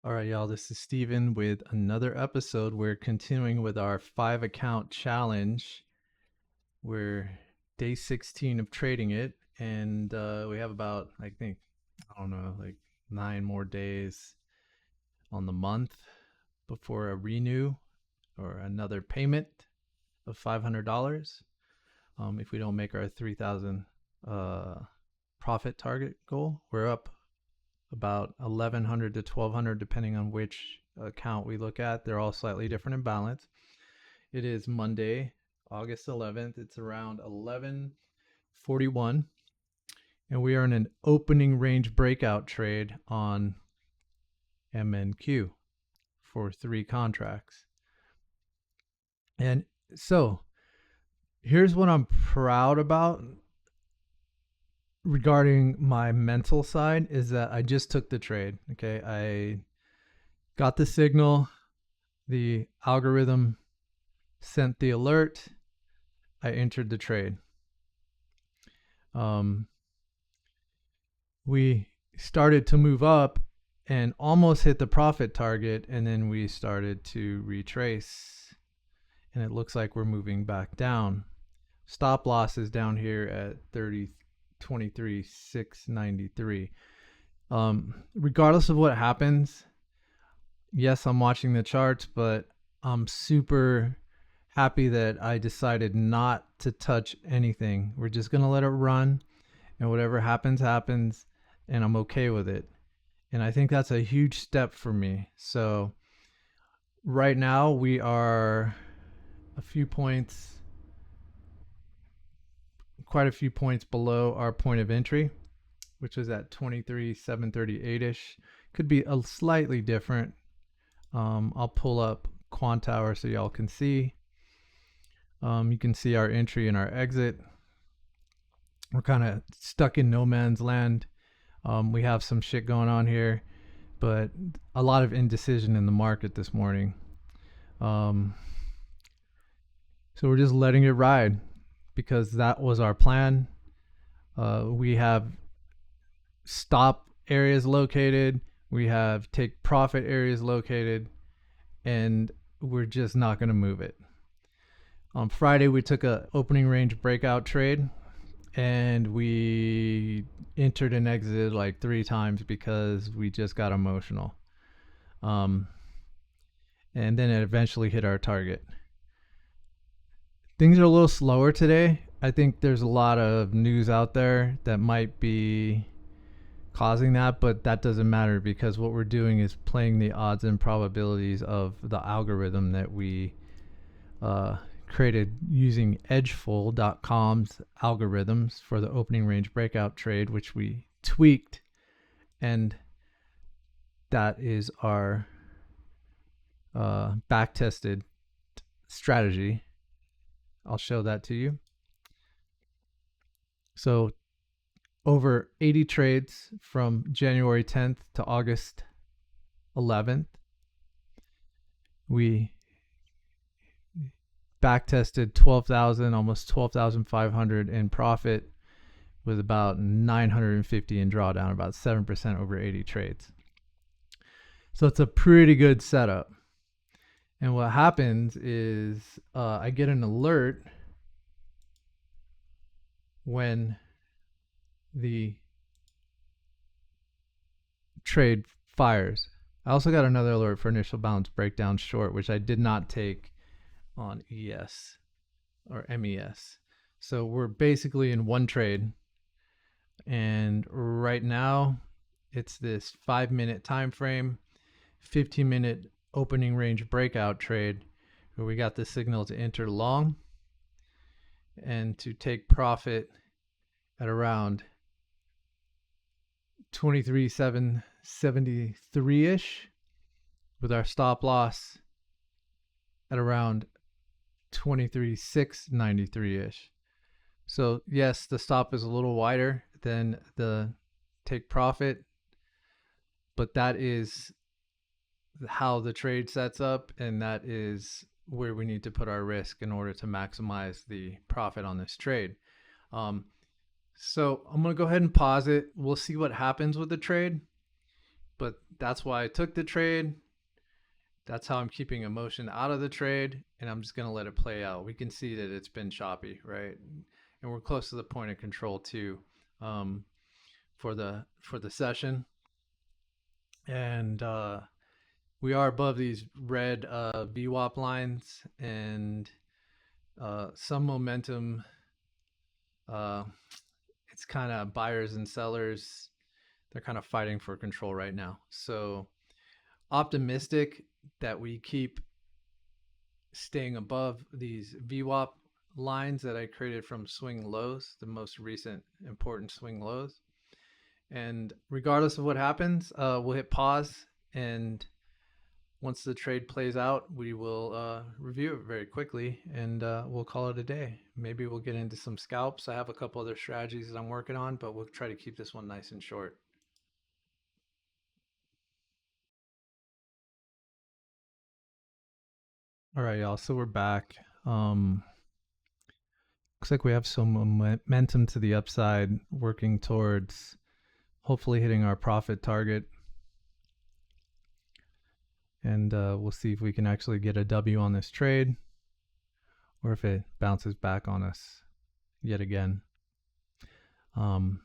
All right, y'all, this is Steven with another episode. We're continuing with our 5 account challenge. We're day 16 of trading it, and we have about, I don't know, like 9 more days on the month before a renew or another payment of $500 if we don't make our 3,000 profit target goal. We're up about 1,100 to 1,200 depending on which account we look at. They're all slightly different in balance. It is Monday, August 11th. It's around 11:41, and we are in an opening range breakout trade on MNQ for 3 contracts. And so here's what I'm proud about regarding my mental side is that I just took the trade. Okay, I got the signal, the algorithm sent the alert, I entered the trade. We started to move up and almost hit the profit target, and then we started to retrace, and it looks like we're moving back down. Stop loss is down here at 23,693. Regardless of what happens, yes, I'm watching the charts, but I'm super happy that I decided not to touch anything. We're just going to let it run, and whatever happens, happens, and I'm okay with it. And I think that's a huge step for me. So right now we are quite a few points below our point of entry, which is at 23,738-ish. Could be a slightly different. I'll pull up Quant Hour so y'all can see. You can see our entry and our exit. We're kind of stuck in no man's land. We have some shit going on here, but a lot of indecision in the market this morning. So we're just letting it ride because that was our plan. We have stop areas located. We have take profit areas located, and we're just not going to move it. On Friday, we took a opening range breakout trade, and we entered and exited like 3 times because we just got emotional. And then it eventually hit our target. Things are a little slower today. I think there's a lot of news out there that might be causing that, but that doesn't matter because what we're doing is playing the odds and probabilities of the algorithm that we created using Edgeful.com's algorithms for the opening range breakout trade, which we tweaked, and that is our back tested strategy. I'll show that to you. So over 80 trades from January 10th to August 11th. We back tested 12,000, almost 12,500 in profit with about 950 in drawdown, about 7% over 80 trades. So it's a pretty good setup. And what happens is I get an alert when the trade fires. I also got another alert for initial balance breakdown short, which I did not take on ES or MES. So we're basically in one trade, and right now it's this 5-minute time frame, 15-minute opening range breakout trade where we got the signal to enter long and to take profit at around 23,773-ish with our stop loss at around 23,693-ish. So yes, the stop is a little wider than the take profit, but that is how the trade sets up, and that is where we need to put our risk in order to maximize the profit on this trade. So I'm going to go ahead and pause it. We'll see what happens with the trade. but that's why I took the trade. That's how I'm keeping emotion out of the trade, and I'm just going to let it play out. We can see that it's been choppy, right? And we're close to the point of control too, um, for the session. And we are above these red VWAP lines, and some momentum. It's kind of buyers and sellers. They're kind of fighting for control right now. So optimistic that we keep staying above these VWAP lines that I created from swing lows, the most recent important swing lows. And regardless of what happens, we'll hit pause, and once the trade plays out, we will review it very quickly, and we'll call it a day. Maybe we'll get into some scalps. I have a couple other strategies that I'm working on, but we'll try to keep this one nice and short. All right, y'all. So we're back. Looks like we have some momentum to the upside, working towards hopefully hitting our profit target. And we'll see if we can actually get a W on this trade, or if it bounces back on us yet again. I'm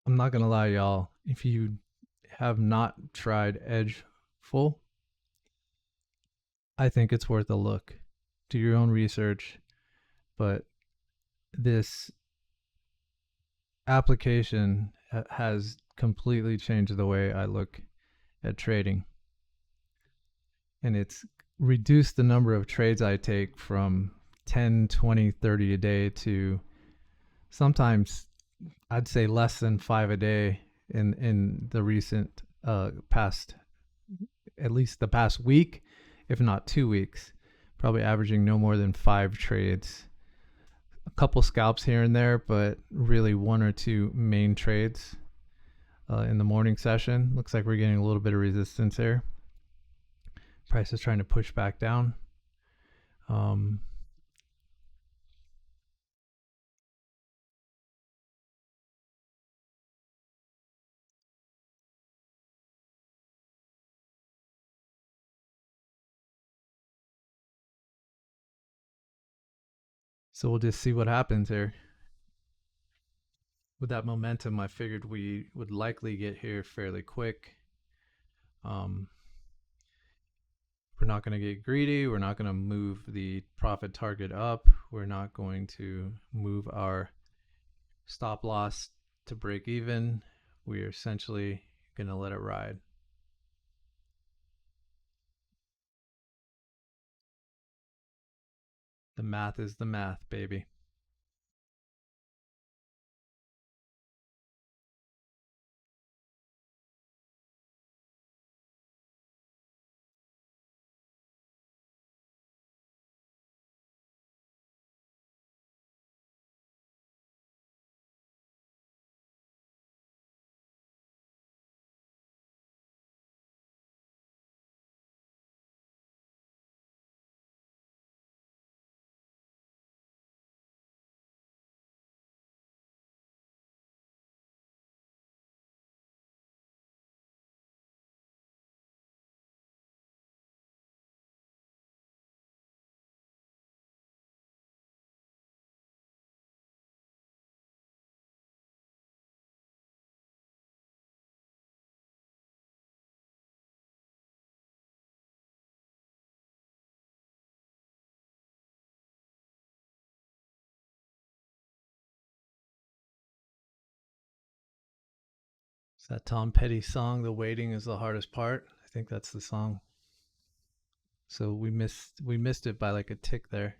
not gonna lie, y'all. If you have not tried Edgeful, I think it's worth a look. Do your own research, but this application has completely changed the way I look at trading, and it's reduced the number of trades I take from 10, 20, 30 a day to sometimes I'd say less than 5 a day in the recent past, at least the past week, if not 2 weeks, probably averaging no more than 5 trades. A couple scalps here and there, but really 1 or 2 main trades in the morning session. Looks like we're getting a little bit of resistance here. Price is trying to push back down. So we'll just see what happens here. With that momentum, I figured we would likely get here fairly quick. We're not going to get greedy. We're not going to move the profit target up. We're not going to move our stop loss to break even. We are essentially going to let it ride. The math is the math, baby. It's that Tom Petty song, "The Waiting is the Hardest Part." I think that's the song. So we missed it by like a tick there.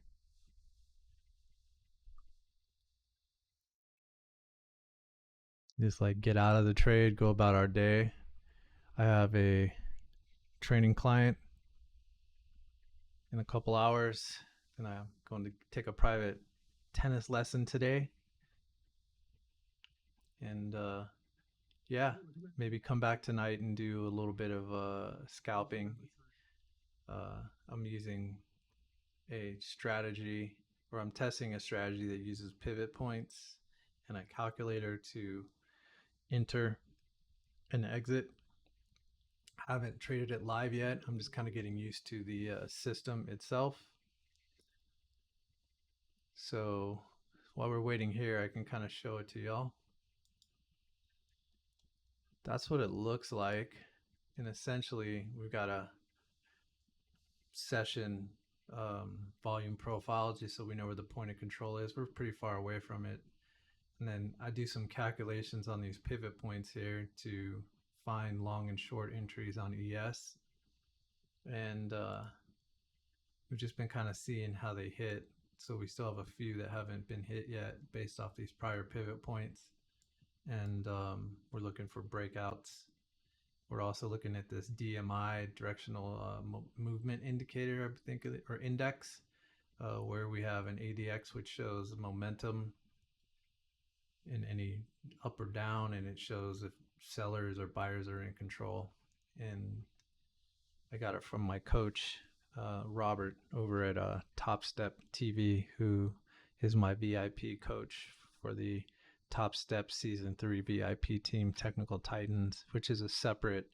Just like get out of the trade, go about our day. I have a training client in a couple hours, and I'm going to take a private tennis lesson today. And yeah, maybe come back tonight and do a little bit of scalping. I'm using a strategy, or I'm testing a strategy that uses pivot points and a calculator to enter and exit. I haven't traded it live yet. I'm just kind of getting used to the system itself. So while we're waiting here, I can kind of show it to y'all. That's what it looks like. And essentially, we've got a session volume profile just so we know where the point of control is. We're pretty far away from it. And then I do some calculations on these pivot points here to find long and short entries on ES. And we've just been kind of seeing how they hit. So we still have a few that haven't been hit yet based off these prior pivot points. And we're looking for breakouts. We're also looking at this DMI, directional movement indicator, I think, or index, where we have an ADX which shows momentum in any up or down, and it shows if sellers or buyers are in control. And I got it from my coach, Robert, over at Top Step TV, who is my VIP coach for the Top Step Season 3 VIP team, Technical Titans, which is a separate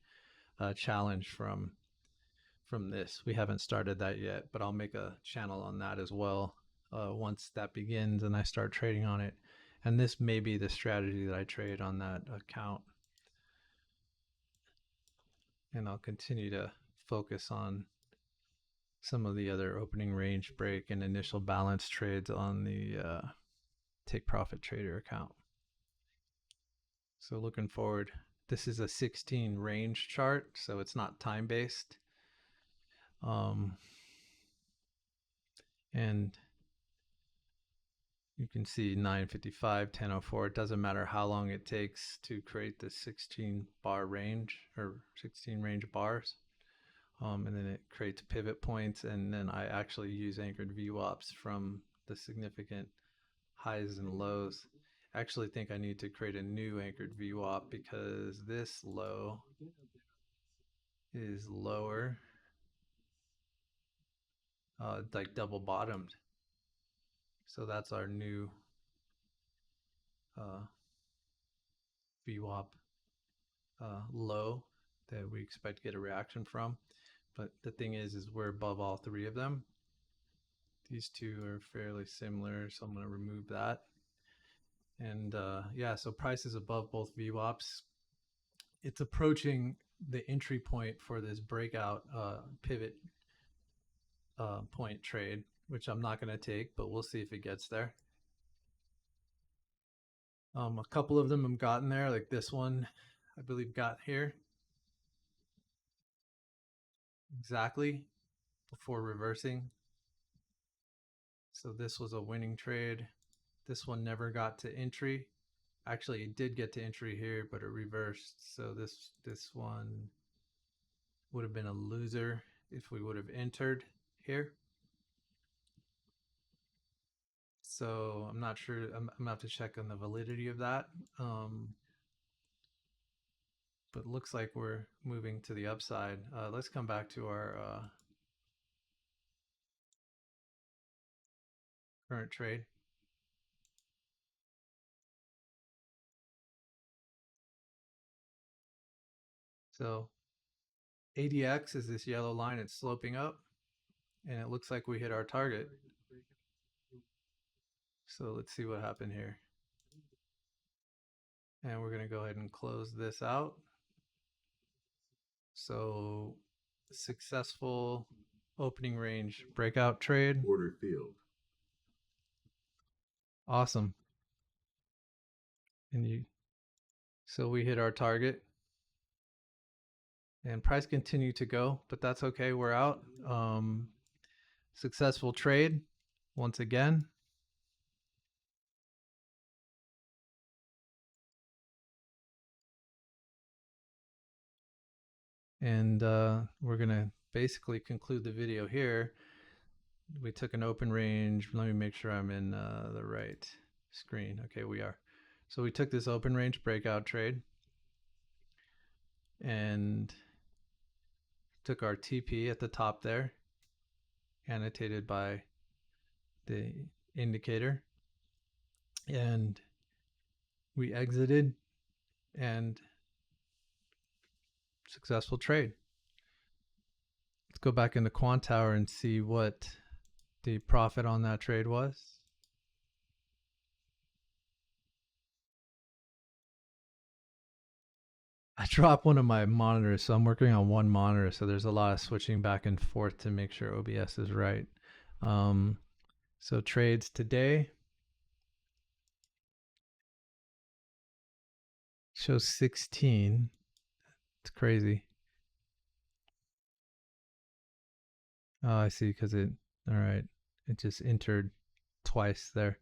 challenge from this. We haven't started that yet, but I'll make a channel on that as well once that begins and I start trading on it. And this may be the strategy that I trade on that account. And I'll continue to focus on some of the other opening range break and initial balance trades on the Take Profit Trader account. So looking forward. This is a 16 range chart, so it's not time based. And you can see 955, 1004. It doesn't matter how long it takes to create the 16 bar range or 16 range bars. And then it creates pivot points, and then I actually use anchored VWAPs from the significant highs and lows. I actually think I need to create a new anchored VWAP because this low is lower, like double bottomed. So that's our new VWAP low that we expect to get a reaction from. But the thing is we're above all three of them. These two are fairly similar, so I'm going to remove that. And yeah, so price is above both VWAPs. It's approaching the entry point for this breakout pivot point trade, which I'm not going to take, but we'll see if it gets there. A couple of them have gotten there, like this one, I believe got here exactly before reversing. So this was a winning trade. This one never got to entry. Actually, it did get to entry here, but it reversed. So this one would have been a loser if we would have entered here. So I'm not sure. I'm gonna have to check on the validity of that. But it looks like we're moving to the upside. Let's come back to our current trade. So ADX is this yellow line. It's sloping up, and it looks like we hit our target. So let's see what happened here. And we're going to go ahead and close this out. So successful opening range breakout trade. Order field. Awesome. And so we hit our target. And price continued to go, but that's okay. We're out. Successful trade once again. And we're going to basically conclude the video here. We took an open range. Let me make sure I'm in the right screen. Okay, we are. So we took this open range breakout trade and took our TP at the top there, annotated by the indicator. And we exited, and successful trade. Let's go back into Quant Tower and see what the profit on that trade was. I dropped one of my monitors, so I'm working on one monitor, so there's a lot of switching back and forth to make sure OBS is right. So trades today shows 16. It's crazy. Oh, I see, because it, all right, it just entered twice there.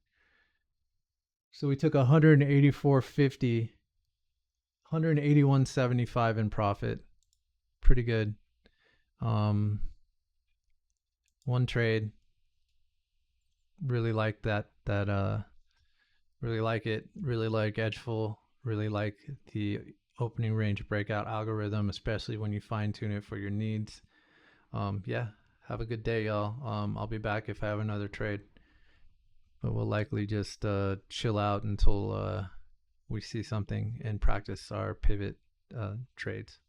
So we took 184.50, 181.75 in profit. Pretty good. One trade. Really like that. Really like it. Really like Edgeful. Really like the opening range breakout algorithm, especially when you fine tune it for your needs. Yeah, have a good day, y'all. I'll be back if I have another trade, but we'll likely just chill out until we see something and practice our pivot trades.